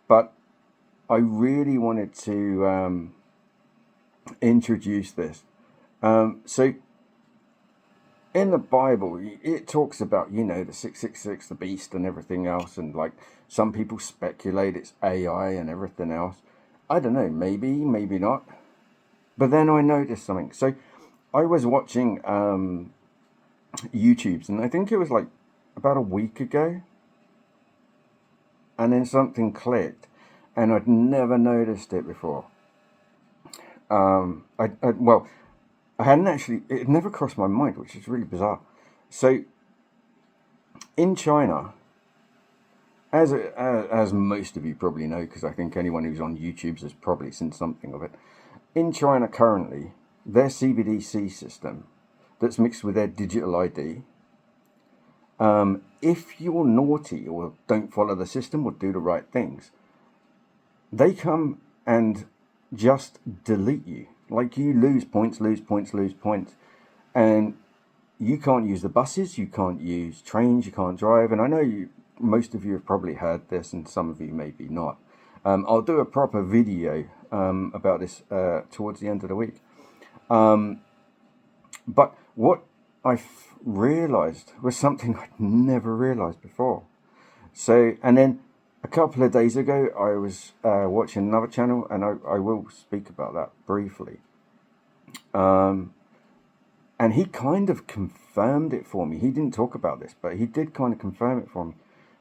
But I really wanted to introduce this. So in the Bible, it talks about, the 666, the beast and everything else. And like some people speculate it's AI and everything else. I don't know, maybe, maybe not. But then I noticed something. So I was watching YouTube's, and I think it was like about a week ago. And then something clicked, and I'd never noticed it before. Well, I hadn't actually, it had never crossed my mind, which is really bizarre. So in China, as most of you probably know, because I think anyone who's on YouTube has probably seen something of it, in China currently, their CBDC system that's mixed with their digital ID, if you're naughty or don't follow the system or do the right things, they come and just delete you. Like, you lose points, and you can't use the buses, you can't use trains, you can't drive. And I know most of you have probably heard this, and some of you maybe not. I'll do a proper video about this towards the end of the week. But what I realized was something I'd never realized before. So, and then a couple of days ago, I was watching another channel, and I will speak about that briefly. And he kind of confirmed it for me. He didn't talk about this, but he did kind of confirm it for me,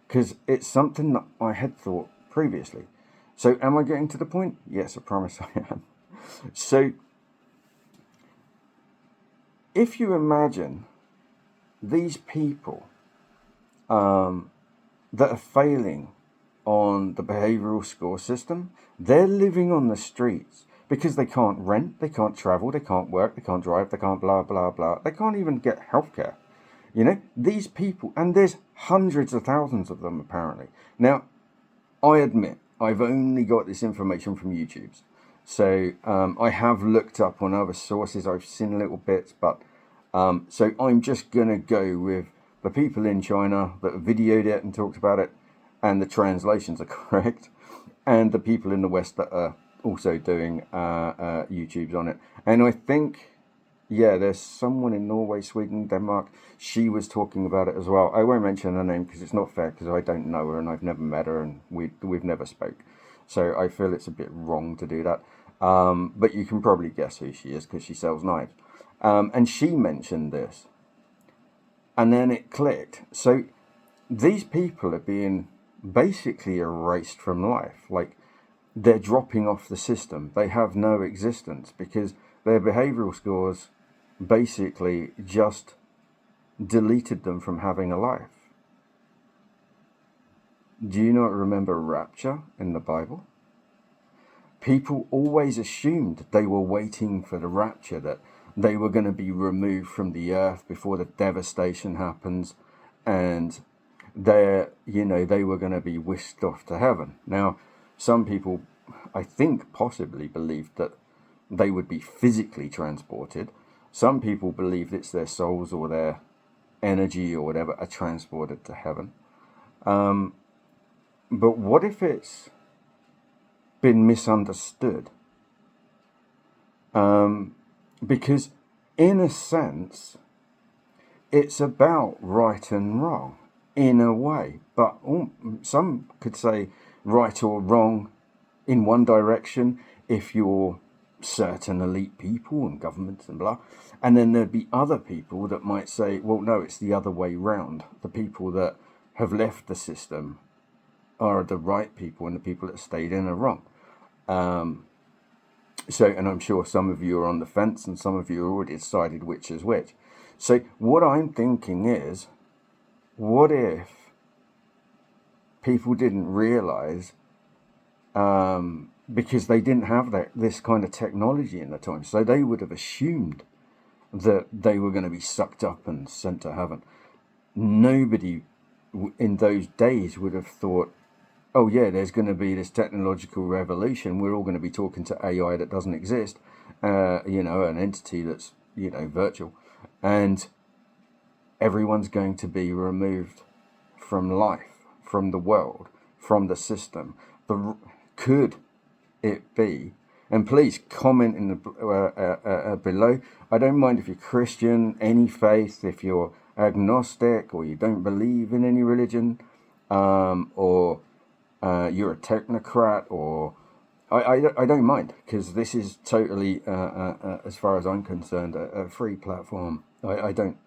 because it's something that I had thought previously. So am I getting to the point? Yes, I promise I am. So if you imagine these people that are failing on the behavioral score system, they're living on the streets because they can't rent, they can't travel, they can't work, they can't drive, they can't blah, blah, blah. They can't even get healthcare. These people, and there's hundreds of thousands of them apparently. Now, I admit, I've only got this information from YouTube's. So I have looked up on other sources, I've seen little bits, but so I'm just going to go with the people in China that videoed it and talked about it, and the translations are correct, and the people in the West that are also doing YouTubes on it. And I think, yeah, there's someone in Norway, Sweden, Denmark. She was talking about it as well. I won't mention her name because it's not fair, because I don't know her and I've never met her, and we've never spoke. So I feel it's a bit wrong to do that. But you can probably guess who she is because she sells knives. And she mentioned this. And then it clicked. So these people are being basically erased from life. Like, they're dropping off the system. They have no existence because their behavioral scores basically just deleted them from having a life. Do you not remember Rapture in the Bible? People always assumed they were waiting for the rapture, that they were going to be removed from the earth before the devastation happens, and they were going to be whisked off to heaven. Now, some people, I think, possibly believed that they would be physically transported. Some people believed it's their souls or their energy or whatever are transported to heaven. But what if it's been misunderstood? Because in a sense, it's about right and wrong in a way, but some could say right or wrong in one direction if you're certain elite people and governments and blah, and then there'd be other people that might say, well, no, it's the other way round. The people that have left the system are the right people, and the people that stayed in are wrong. And I'm sure some of you are on the fence, and some of you already decided which is which. So what I'm thinking is, what if people didn't realize, because they didn't have this kind of technology in the time, so they would have assumed that they were going to be sucked up and sent to heaven. Nobody in those days would have thought, oh yeah, there's going to be this technological revolution. We're all going to be talking to AI that doesn't exist, an entity that's, virtual, and everyone's going to be removed from life, from the world, from the system, could it be? And please comment in the below. I don't mind if you're Christian, any faith, if you're agnostic or you don't believe in any religion, or you're a technocrat, or I don't mind, because this is totally, as far as I'm concerned, a free platform. I don't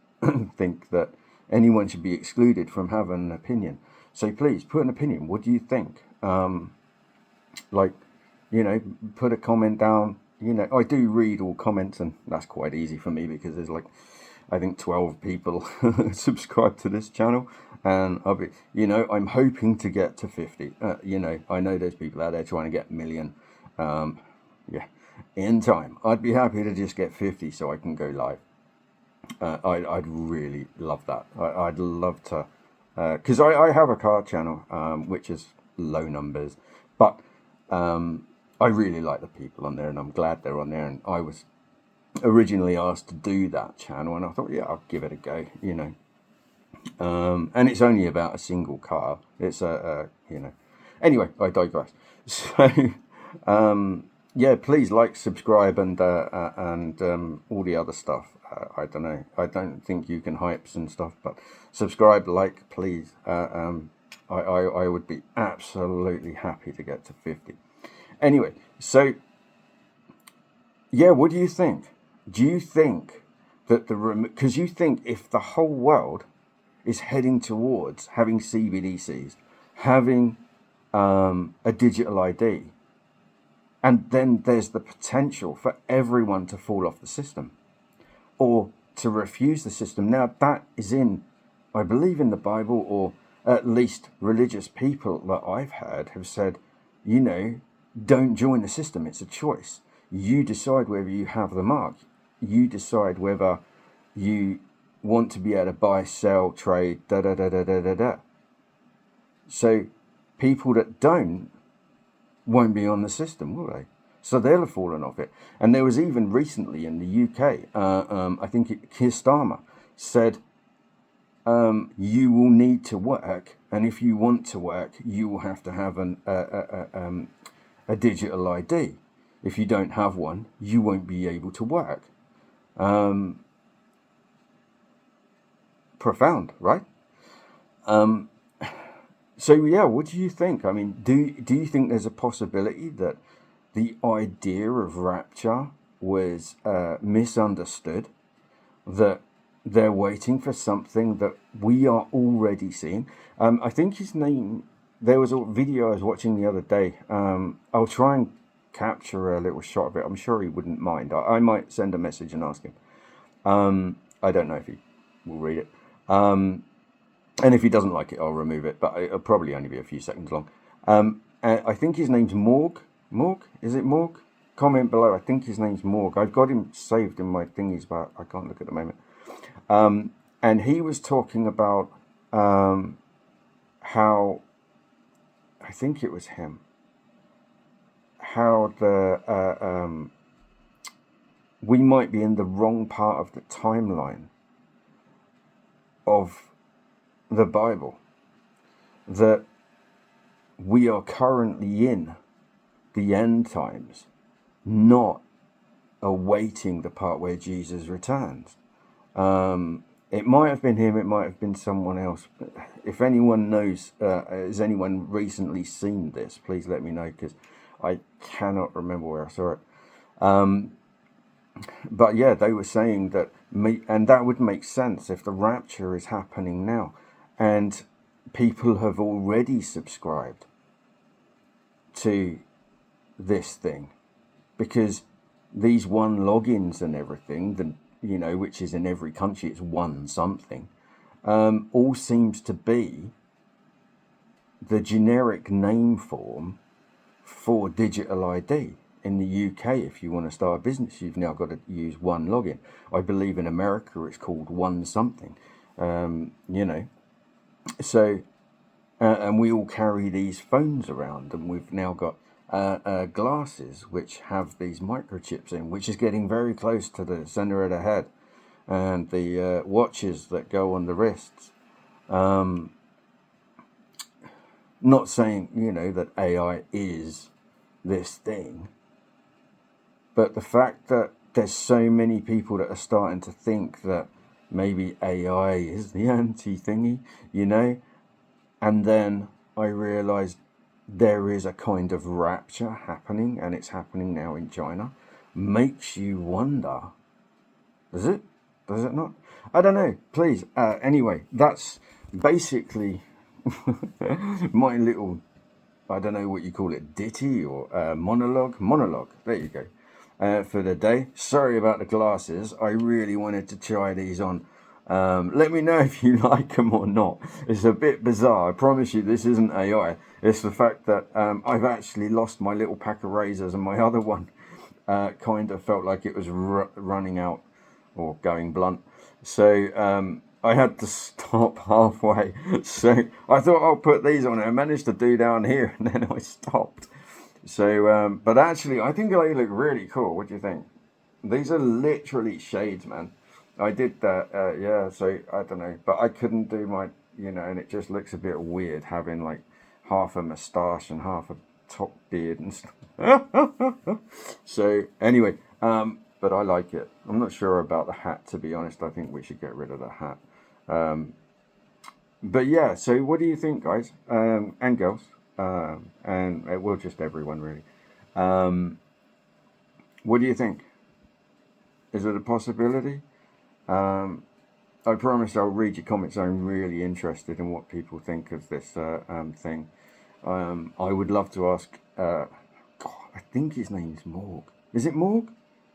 think that anyone should be excluded from having an opinion. So please put an opinion. What do you think? Like, you know, put a comment down. You know, I do read all comments, and that's quite easy for me because there's like, I think 12 people subscribe to this channel, and I'll be, you know, I'm hoping to get to 50. You know, I know there's people out there trying to get a million. Yeah, in time. I'd be happy to just get 50 so I can go live. I'd really love that. I'd love to, because I have a car channel, which is low numbers, but I really like the people on there, and I'm glad they're on there. And I was originally asked to do that channel, and I thought, yeah, I'll give it a go, you know. And it's only about a single car. It's you know. Anyway, I digress. So, yeah, please like, subscribe, and all the other stuff. I don't know. I don't think you can hypes and stuff, but subscribe, like, please. I would be absolutely happy to get to 50. Anyway, so yeah, what do you think? Do you think that because you think if the whole world is heading towards having CBDCs, having a digital ID, and then there's the potential for everyone to fall off the system or to refuse the system. Now, that is in, I believe, in the Bible, or at least religious people that I've heard have said, you know, don't join the system. It's a choice. You decide whether you have the mark. You decide whether you want to be able to buy, sell, trade, da-da-da-da-da-da-da. So people that don't won't be on the system, will they? So they'll have fallen off it. And there was even recently in the UK, I think Keir Starmer said, you will need to work, and if you want to work, you will have to have a digital ID. If you don't have one, you won't be able to work. Profound, right? So yeah, what do you think? I mean, do you think there's a possibility that the idea of rapture was misunderstood, that they're waiting for something that we are already seeing? I think his name, there was a video I was watching the other day. I'll try and capture a little shot of it. I'm sure he wouldn't mind. I might send a message and ask him. I don't know if he will read it. And if he doesn't like it, I'll remove it, but it'll probably only be a few seconds long. And I think his name's Morg. Morg? Is it Morg? Comment below. I think his name's Morg. I've got him saved in my thingies, but I can't look at the moment. And he was talking about how, I think it was him, how we might be in the wrong part of the timeline of the Bible, that we are currently in the end times, not awaiting the part where Jesus returns. It might have been him, it might have been someone else. If anyone knows, has anyone recently seen this, please let me know, because I cannot remember where I saw it. But yeah, they were saying that, and that would make sense if the rapture is happening now, and people have already subscribed to this thing, because these one logins and everything, you know, which is in every country, it's one something, all seems to be the generic name form for digital ID. In the UK, if you want to start a business, you've now got to use one login. I believe in America it's called one something, you know. So, and we all carry these phones around, and we've now got glasses which have these microchips in, which is getting very close to the center of the head, and the watches that go on the wrists. Not saying, that AI is this thing, but the fact that there's so many people that are starting to think that maybe AI is the anti-thingy, and then I realized there is a kind of rapture happening, and it's happening now in China, makes you wonder, does it? Does it not? I don't know. Please. Anyway, that's basically my little, I don't know what you call it, ditty or monologue. Monologue. There you go. For the day. Sorry about the glasses. I really wanted to try these on. Let me know if you like them or not. It's a bit bizarre. I promise you this isn't AI. It's the fact that I've actually lost my little pack of razors, and my other one kind of felt like it was running out or going blunt. So I had to stop halfway. So I thought I'll put these on. I managed to do down here, and then I stopped. So, but actually, I think they look really cool. What do you think? These are literally shades, man. I did that, yeah. So I don't know, but I couldn't do my, and it just looks a bit weird having like half a moustache and half a top beard and stuff. So anyway, but I like it. I'm not sure about the hat, to be honest. I think we should get rid of the hat. But yeah, so what do you think, guys, and girls, and well, just everyone really. What do you think? Is it a possibility? I promise I'll read your comments. I'm really interested in what people think of this thing. I would love to ask. God, I think his name's Morg. Is it Morg?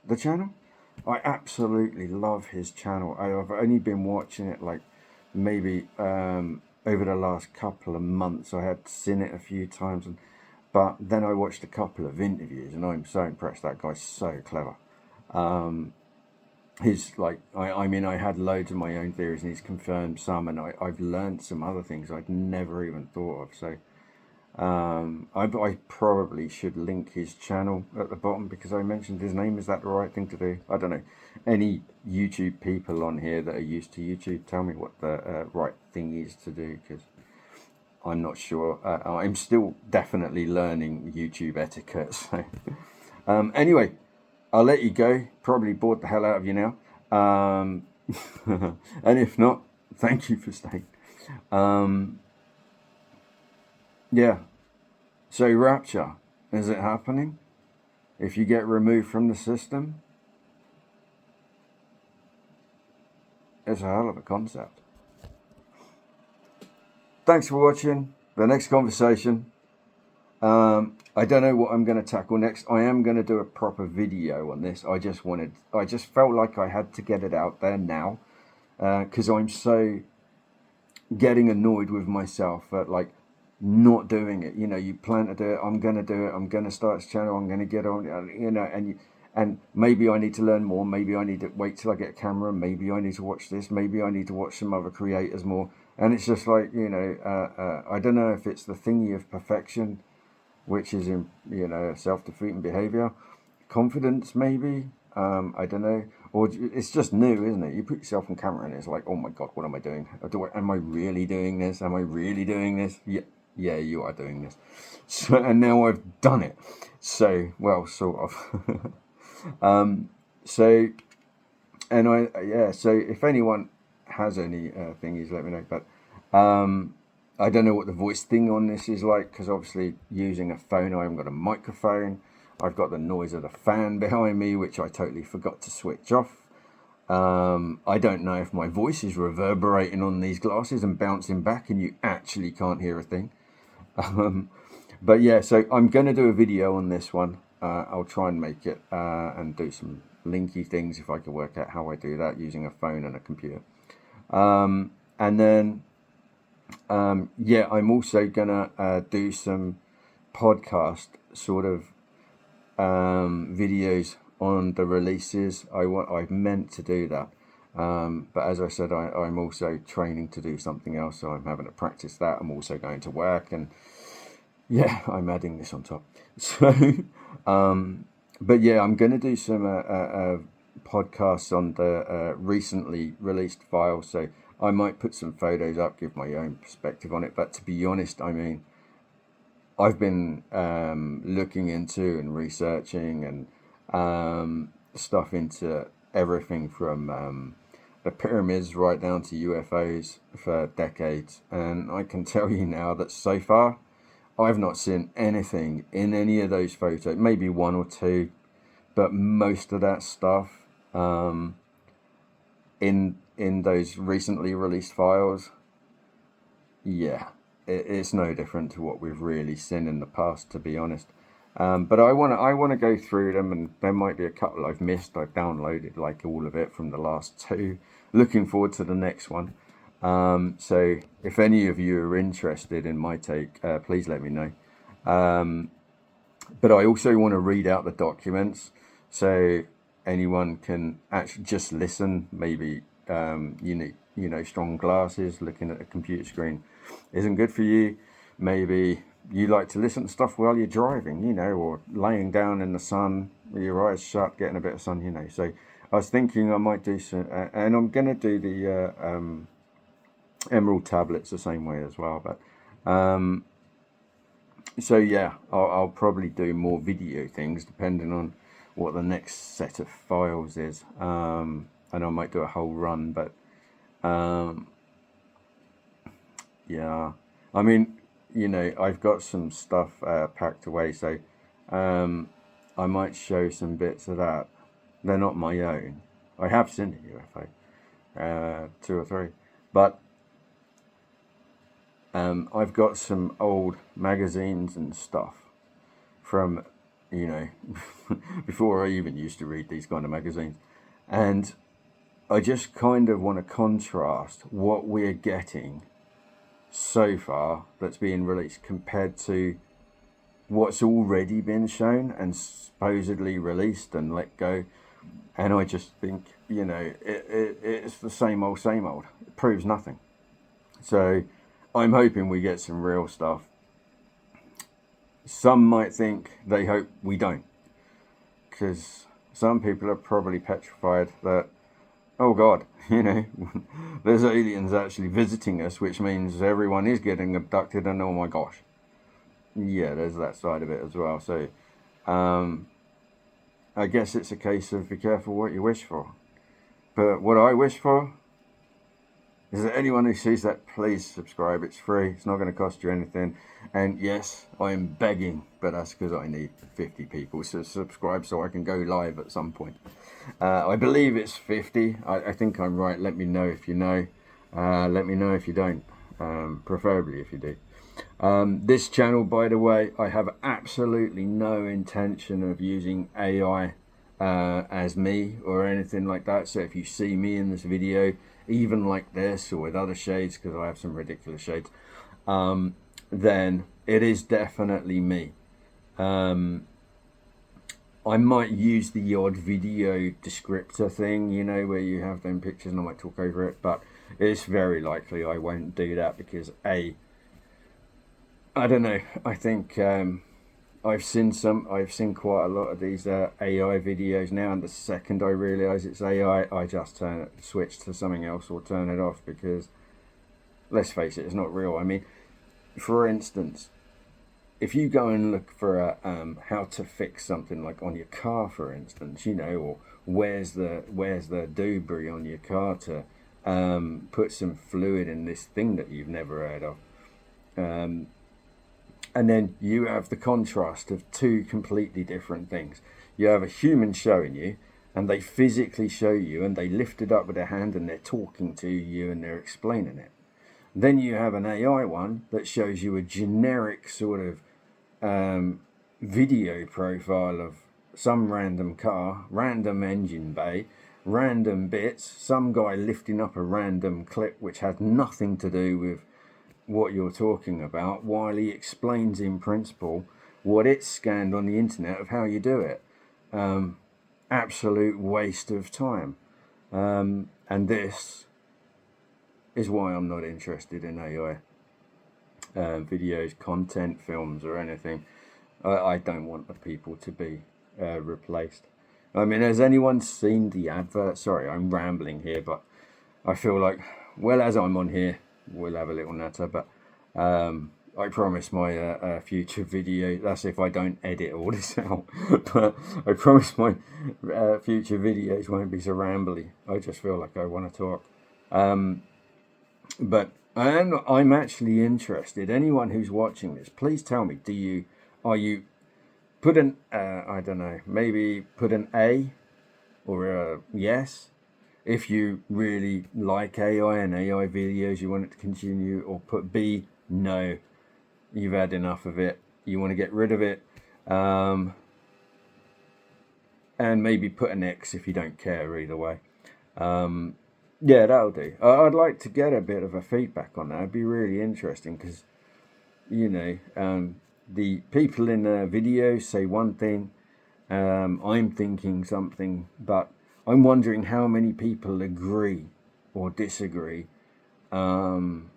The channel? I absolutely love his channel. I've only been watching it like maybe over the last couple of months. I had seen it a few times, but then I watched a couple of interviews, and I'm so impressed. That guy's so clever. He's like, I mean, I had loads of my own theories, and he's confirmed some, and I've learned some other things I'd never even thought of. So I probably should link his channel at the bottom because I mentioned his name. Is that the right thing to do? I don't know. Any YouTube people on here that are used to YouTube, tell me what the right thing is to do, because I'm not sure. I'm still definitely learning YouTube etiquette. So anyway, I'll let you go. Probably bored the hell out of you now. And if not, thank you for staying. Yeah. So rapture, is it happening? If you get removed from the system? It's a hell of a concept. Thanks for watching. The next conversation. I don't know what I'm going to tackle next. I am going to do a proper video on this. I just felt like I had to get it out there now, because I'm so getting annoyed with myself at like not doing it. You plan to do it. I'm going to do it. I'm going to start this channel. I'm going to get on, and maybe I need to learn more. Maybe I need to wait till I get a camera. Maybe I need to watch this. Maybe I need to watch some other creators more. And it's just like, I don't know if it's the thingy of perfection, which is in, self-defeating behavior, confidence maybe, I don't know, or it's just new, isn't it? You put yourself on camera and it's like, oh my god, what am I doing? Am I really doing this? Am I really doing this? Yeah, you are doing this. So, and now I've done it. So, well, sort of. So if anyone has any thingies, let me know. But I don't know what the voice thing on this is like, because obviously using a phone, I haven't got a microphone. I've got the noise of the fan behind me, which I totally forgot to switch off. I don't know if my voice is reverberating on these glasses and bouncing back and you actually can't hear a thing. But yeah, so I'm going to do a video on this one. I'll try and make it and do some linky things if I can work out how I do that using a phone and a computer. And then yeah, I'm also gonna do some podcast sort of videos on the releases. I meant to do that, but as I said, I'm also training to do something else, so I'm having to practice that. I'm also going to work, and yeah, I'm adding this on top. So but yeah, I'm going to do some podcasts on the recently released file, so I might put some photos up, give my own perspective on it. But to be honest, I mean, I've been looking into and researching and stuff into everything from the pyramids right down to UFOs for decades, and I can tell you now that so far I've not seen anything in any of those photos, maybe one or two, but most of that stuff in those recently released files, yeah, it's no different to what we've really seen in the past, to be honest. But I wanna go through them, and there might be a couple I've missed. I've downloaded like all of it from the last two. Looking forward to the next one. So if any of you are interested in my take, please let me know. But I also want to read out the documents, so anyone can actually just listen. Maybe you know, strong glasses, looking at a computer screen isn't good for you. Maybe you like to listen to stuff while you're driving, you know, or laying down in the sun with your eyes shut, getting a bit of sun, you know. So I was thinking I might do some, and I'm gonna do the emerald tablets the same way as well. But so yeah, I'll probably do more video things depending on what the next set of files is, and I might do a whole run. But yeah, I mean, you know, I've got some stuff packed away, so I might show some bits of that. They're not my own. I have seen a UFO, two or three, but I've got some old magazines and stuff from, you know, before I even used to read these kind of magazines, and I just kind of want to contrast what we're getting so far that's being released compared to what's already been shown and supposedly released and let go. And I just think, you know, it's the same old, same old. It proves nothing. So I'm hoping we get some real stuff. Some might think they hope we don't, because some people are probably petrified that, oh God, you know, there's aliens actually visiting us, which means everyone is getting abducted, and oh my gosh. Yeah, there's that side of it as well. So I guess it's a case of be careful what you wish for. But what I wish for is that anyone who sees that, please subscribe. It's free. It's not going to cost you anything. And yes, I'm begging, but that's because I need 50 people to subscribe so I can go live at some point. I believe it's 50. I think I'm right. Let me know if you know. Let me know if you don't. Preferably if you do. This channel, by the way, I have absolutely no intention of using AI as me or anything like that. So if you see me in this video, even like this or with other shades, because I have some ridiculous shades, then it is definitely me. I might use the odd video descriptor thing, you know, where you have them pictures and I might talk over it, but it's very likely I won't do that because I don't know, I think I've seen quite a lot of these AI videos now, and the second I realise it's AI, I just switch to something else or turn it off, because let's face it, it's not real. I mean, for instance, if you go and look for a, how to fix something like on your car, for instance, you know, or where's the debris on your car to put some fluid in this thing that you've never heard of. And then you have the contrast of two completely different things. You have a human showing you, and they physically show you, and they lift it up with their hand, and they're talking to you, and they're explaining it. Then you have an AI one that shows you a generic sort of video profile of some random car, random engine bay, random bits, some guy lifting up a random clip which has nothing to do with what you're talking about, while he explains in principle what it's scanned on the internet of how you do it. Absolute waste of time. And this is why I'm not interested in AI videos, content, films, or anything. I don't want the people to be replaced. I mean, has anyone seen the advert? Sorry, I'm rambling here, but I feel like, well, as I'm on here, we'll have a little natter, but I promise my future video, that's if I don't edit all this out, but I promise my future videos won't be so rambly. I just feel like I want to talk. But I'm actually interested. Anyone who's watching this, please tell me, are you put an, I don't know, maybe put an A or a yes if you really like AI and AI videos, you want it to continue, or put B, no, you've had enough of it, you want to get rid of it, and maybe put an X if you don't care either way. Yeah, that'll do. I'd like to get a bit of a feedback on that. It'd be really interesting because, the people in the video say one thing, I'm thinking something, but I'm wondering how many people agree or disagree to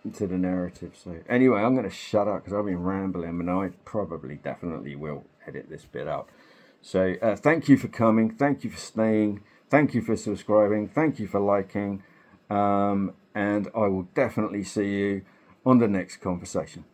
the narrative. So anyway, I'm going to shut up because I've been rambling, and I definitely will edit this bit out. So thank you for coming. Thank you for staying. Thank you for subscribing. Thank you for liking. And I will definitely see you on the next conversation.